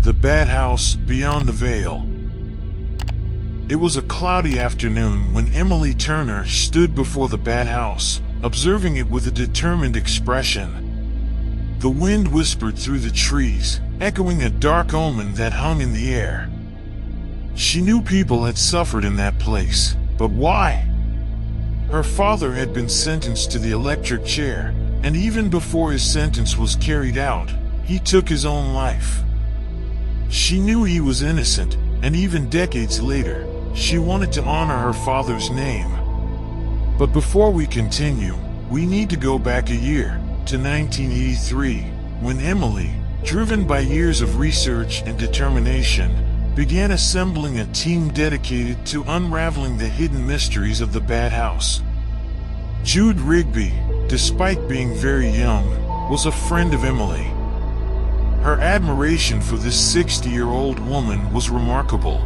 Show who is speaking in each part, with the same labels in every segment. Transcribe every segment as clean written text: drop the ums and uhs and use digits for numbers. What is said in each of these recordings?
Speaker 1: The Bad House Beyond the Veil. It was a cloudy afternoon when Emily Turner stood before the bad house, observing it with a determined expression. The wind whispered through the trees, echoing a dark omen that hung in the air. She knew people had suffered in that place, but why? Her father had been sentenced to the electric chair, and even before his sentence was carried out, he took his own life. She knew he was innocent, and even decades later, she wanted to honor her father's name. But before we continue, we need to go back a year, to 1983, when Emily, driven by years of research and determination, began assembling a team dedicated to unraveling the hidden mysteries of the bad house. Jude Rigby, despite being very young, was a friend of Emily. Her admiration for this 60-year-old woman was remarkable.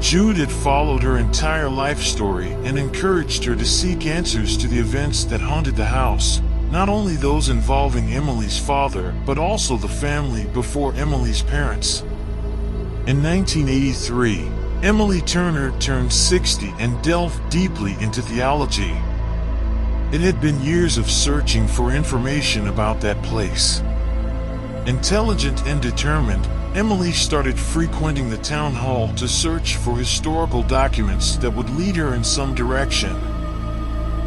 Speaker 1: Jude had followed her entire life story and encouraged her to seek answers to the events that haunted the house, not only those involving Emily's father, but also the family before Emily's parents. In 1983, Emily Turner turned 60 and delved deeply into theology. It had been years of searching for information about that place. Intelligent and determined, Emily started frequenting the town hall to search for historical documents that would lead her in some direction.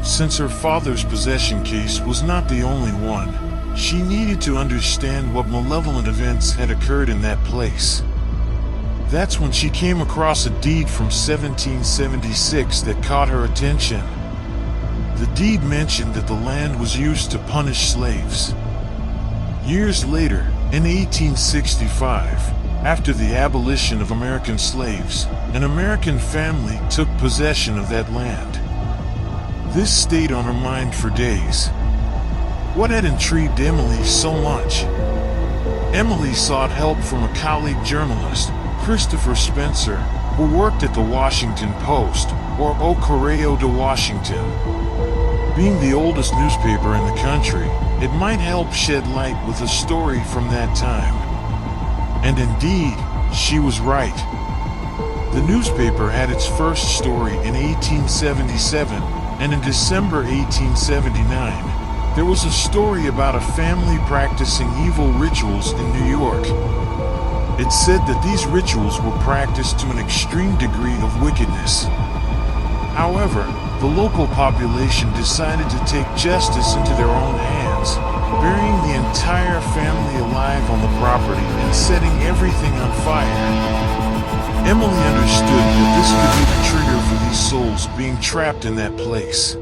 Speaker 1: Since her father's possession case was not the only one, she needed to understand what malevolent events had occurred in that place. That's when she came across a deed from 1776 that caught her attention. The deed mentioned that the land was used to punish slaves. Years later, in 1865, after the abolition of American slaves, an American family took possession of that land. This stayed on her mind for days. What had intrigued Emily so much? Emily sought help from a colleague journalist, Christopher Spencer, who worked at the Washington Post, or O Correo de Washington. Being the oldest newspaper in the country, it might help shed light with a story from that time. And indeed, she was right. The newspaper had its first story in 1877, and in December 1879, there was a story about a family practicing evil rituals in New York. It said that these rituals were practiced to an extreme degree of wickedness. However, the local population decided to take justice into their own hands, burying the entire family alive on the property and setting everything on fire. Emily understood that this could be the trigger for these souls being trapped in that place.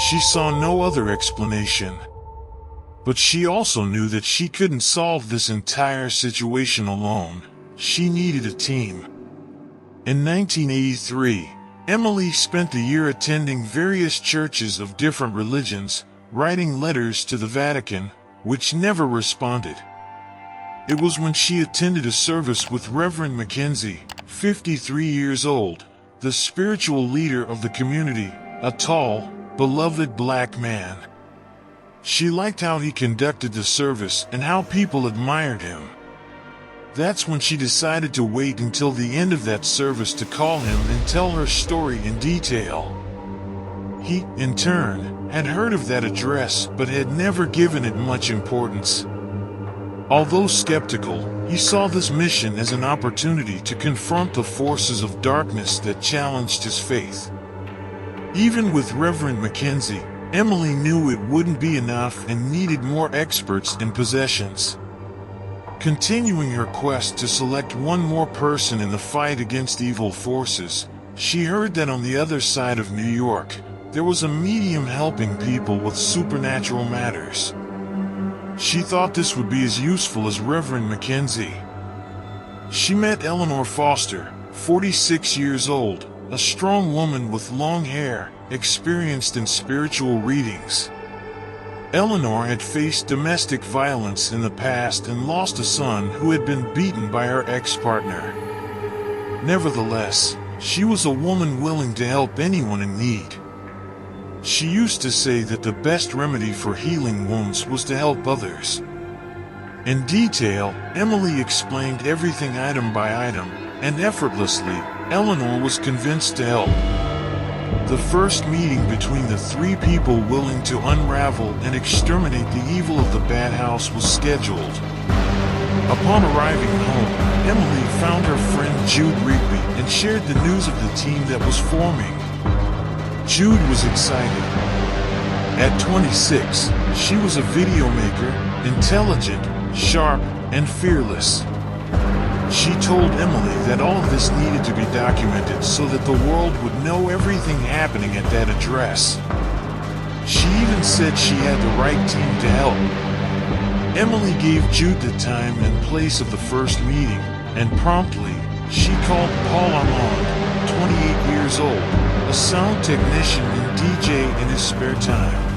Speaker 1: She saw no other explanation. But she also knew that she couldn't solve this entire situation alone. She needed a team. In 1983, Emily spent the year attending various churches of different religions, writing letters to the Vatican, which never responded. It was when she attended a service with Reverend Mackenzie, 53 years old, the spiritual leader of the community, a tall, beloved black man. She liked how he conducted the service and how people admired him. That's when she decided to wait until the end of that service to call him and tell her story in detail. He, in turn, had heard of that address but had never given it much importance. Although skeptical, he saw this mission as an opportunity to confront the forces of darkness that challenged his faith. Even with Reverend Mackenzie, Emily knew it wouldn't be enough and needed more experts in possessions. Continuing her quest to select one more person in the fight against evil forces, she heard that on the other side of New York, there was a medium helping people with supernatural matters. She thought this would be as useful as Reverend Mackenzie. She met Eleanor Foster, 46 years old, a strong woman with long hair, experienced in spiritual readings. Eleanor had faced domestic violence in the past and lost a son who had been beaten by her ex-partner. Nevertheless, she was a woman willing to help anyone in need. She used to say that the best remedy for healing wounds was to help others. In detail, Emily explained everything item by item, and effortlessly, Eleanor was convinced to help. The first meeting between the three people willing to unravel and exterminate the evil of the bad house was scheduled. Upon arriving home, Emily found her friend Jude Rigby and shared the news of the team that was forming. Jude was excited. At 26, she was a video maker, intelligent, sharp, and fearless. She told Emily that all of this needed to be documented so that the world would know everything happening at that address. She even said she had the right team to help. Emily gave Jude the time and place of the first meeting, and promptly, she called Paul Armand, 28 years old, a sound technician and DJ in his spare time.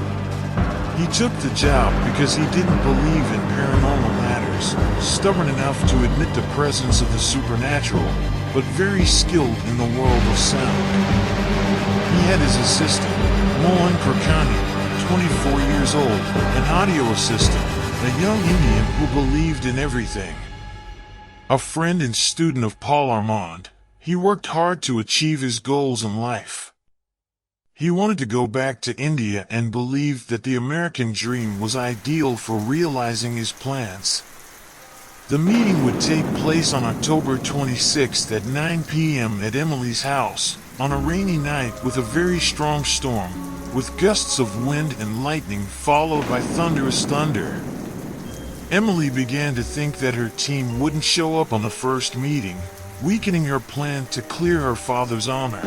Speaker 1: He took the job because he didn't believe in paranormal matters, stubborn enough to admit the presence of the supernatural, but very skilled in the world of sound. He had his assistant, Mohan Kirkani, 24 years old, an audio assistant, a young Indian who believed in everything. A friend and student of Paul Armand, he worked hard to achieve his goals in life. He wanted to go back to India and believed that the American dream was ideal for realizing his plans. The meeting would take place on October 26th at 9 p.m. at Emily's house, on a rainy night with a very strong storm, with gusts of wind and lightning followed by thunderous thunder. Emily began to think that her team wouldn't show up on the first meeting, weakening her plan to clear her father's honor.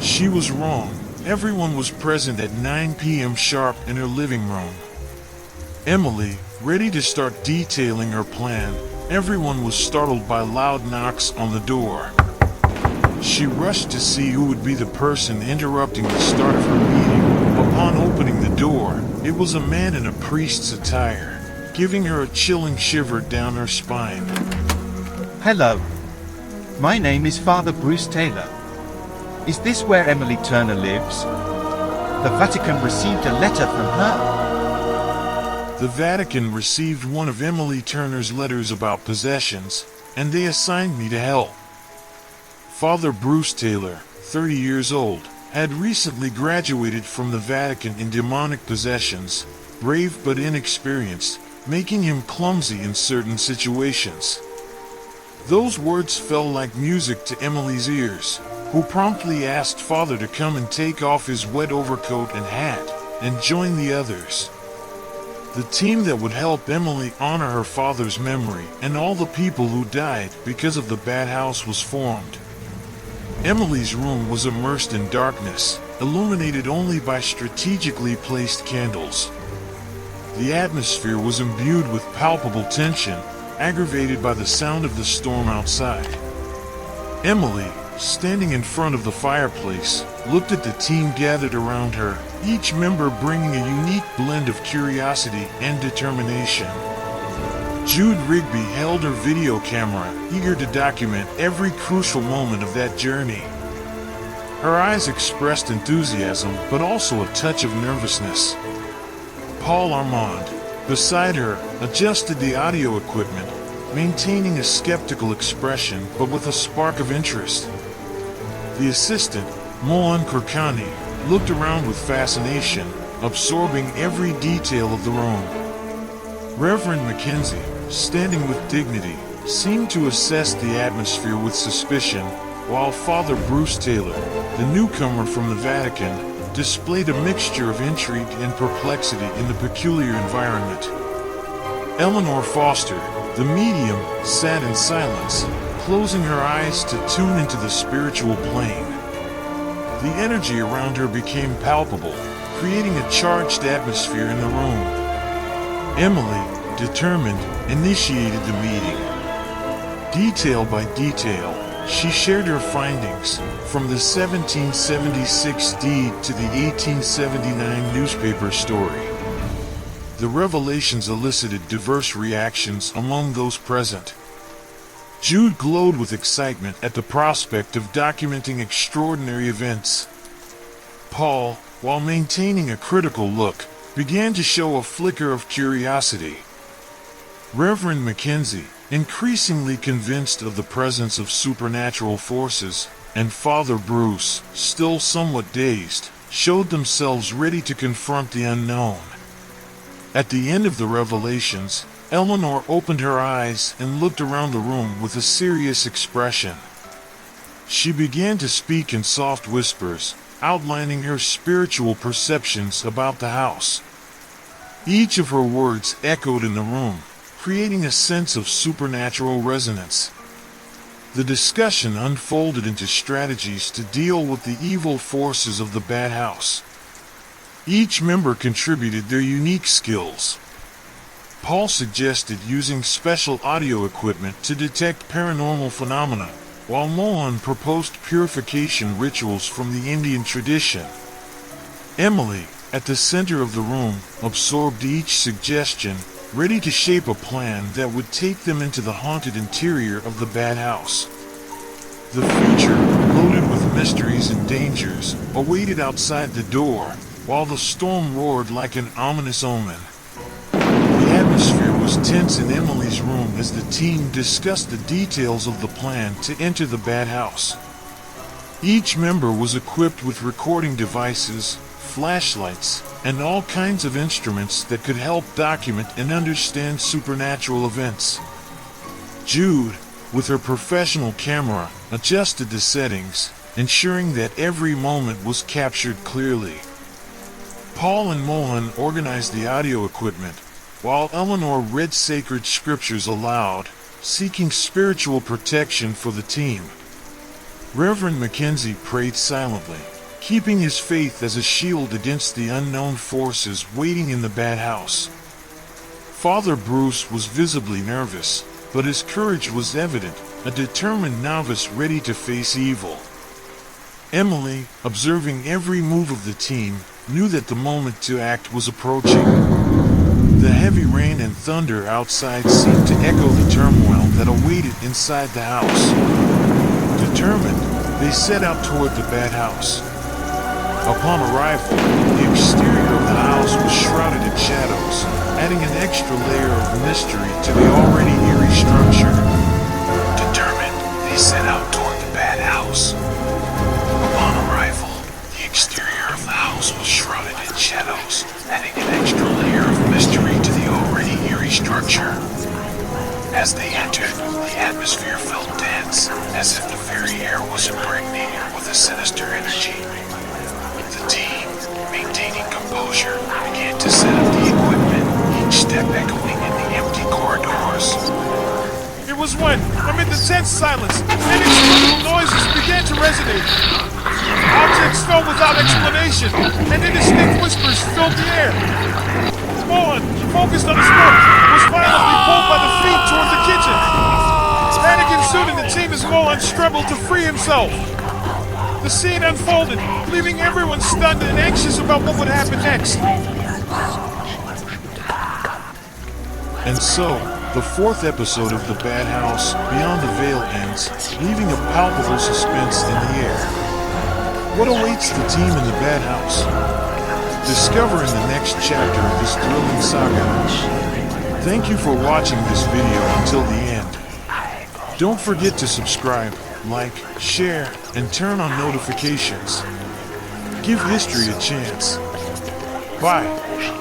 Speaker 1: She was wrong. Everyone was present at 9 p.m. sharp in her living room. Emily, ready to start detailing her plan, everyone was startled by loud knocks on the door. She rushed to see who would be the person interrupting the start of her meeting. Upon opening the door, it was a man in a priest's attire, giving her a chilling shiver down her spine.
Speaker 2: Hello. My name is Father Bruce Taylor. Is this where Emily Turner lives? The Vatican received a letter from her.
Speaker 1: The Vatican received one of Emily Turner's letters about possessions, and they assigned me to help. Father Bruce Taylor, 30 years old, had recently graduated from the Vatican in demonic possessions, brave but inexperienced, making him clumsy in certain situations. Those words fell like music to Emily's ears, who promptly asked Father to come and take off his wet overcoat and hat, and join the others. The team that would help Emily honor her father's memory and all the people who died because of the bad house was formed. Emily's room was immersed in darkness, illuminated only by strategically placed candles. The atmosphere was imbued with palpable tension, aggravated by the sound of the storm outside. Emily, standing in front of the fireplace, looked at the team gathered around her, each member bringing a unique blend of curiosity and determination. Jude Rigby held her video camera, eager to document every crucial moment of that journey. Her eyes expressed enthusiasm, but also a touch of nervousness. Paul Armand, beside her, adjusted the audio equipment, maintaining a skeptical expression but with a spark of interest. The assistant, Mohan Kirkani, looked around with fascination, absorbing every detail of the room. Reverend Mackenzie, standing with dignity, seemed to assess the atmosphere with suspicion, while Father Bruce Taylor, the newcomer from the Vatican, displayed a mixture of intrigue and perplexity in the peculiar environment. Eleanor Foster, the medium, sat in silence, closing her eyes to tune into the spiritual plane. The energy around her became palpable, creating a charged atmosphere in the room. Emily, determined, initiated the meeting. Detail by detail, she shared her findings, from the 1776 deed to the 1879 newspaper story. The revelations elicited diverse reactions among those present. Jude glowed with excitement at the prospect of documenting extraordinary events. Paul, while maintaining a critical look, began to show a flicker of curiosity. Reverend Mackenzie, increasingly convinced of the presence of supernatural forces, and Father Bruce, still somewhat dazed, showed themselves ready to confront the unknown. At the end of the revelations, Eleanor opened her eyes and looked around the room with a serious expression. She began to speak in soft whispers, outlining her spiritual perceptions about the house. Each of her words echoed in the room, creating a sense of supernatural resonance. The discussion unfolded into strategies to deal with the evil forces of the bad house. Each member contributed their unique skills. Paul suggested using special audio equipment to detect paranormal phenomena, while Mohan proposed purification rituals from the Indian tradition. Emily, at the center of the room, absorbed each suggestion, ready to shape a plan that would take them into the haunted interior of the bad house. The future, loaded with mysteries and dangers, awaited outside the door, while the storm roared like an ominous omen. The atmosphere was tense in Emily's room as the team discussed the details of the plan to enter the bad house. Each member was equipped with recording devices, flashlights, and all kinds of instruments that could help document and understand supernatural events. Jude, with her professional camera, adjusted the settings, ensuring that every moment was captured clearly. Paul and Mohan organized the audio equipment, while Eleanor read sacred scriptures aloud, seeking spiritual protection for the team. Reverend Mackenzie prayed silently, keeping his faith as a shield against the unknown forces waiting in the bad house. Father Bruce was visibly nervous, but his courage was evident, a determined novice ready to face evil. Emily, observing every move of the team, knew that the moment to act was approaching. The heavy rain and thunder outside seemed to echo the turmoil that awaited inside the house. Determined, they set out toward the bad house. Upon arrival, the exterior of the house was shrouded in shadows, adding an extra layer of mystery to the already eerie structure. Determined, they set out toward the bad house. Upon arrival, the exterior of the house was shrouded in shadows, adding an extra layer of mystery to the already eerie structure. As they entered, the atmosphere felt dense, as if the very air was impregnated with a sinister energy. The team, maintaining composure, began to set up the equipment, each step echoing in the empty corridors.
Speaker 3: It was when, amid the tense silence, inexplicable noises began to resonate. Objects fell without explanation, and indistinct whispers filled the air. Mohan, focused on his work, was violently pulled by the feet toward the kitchen. Panic ensued and the team as Mohan struggled to free himself. The scene unfolded, leaving everyone stunned and anxious about what would happen next.
Speaker 1: And so, the fourth episode of The Bad House, Beyond the Veil ends, leaving a palpable suspense in the air. What awaits the team in the Bad House? Discover in the next chapter of this thrilling saga. Thank you for watching this video until the end. Don't forget to subscribe, like, share, and turn on notifications. Give history a chance. Bye.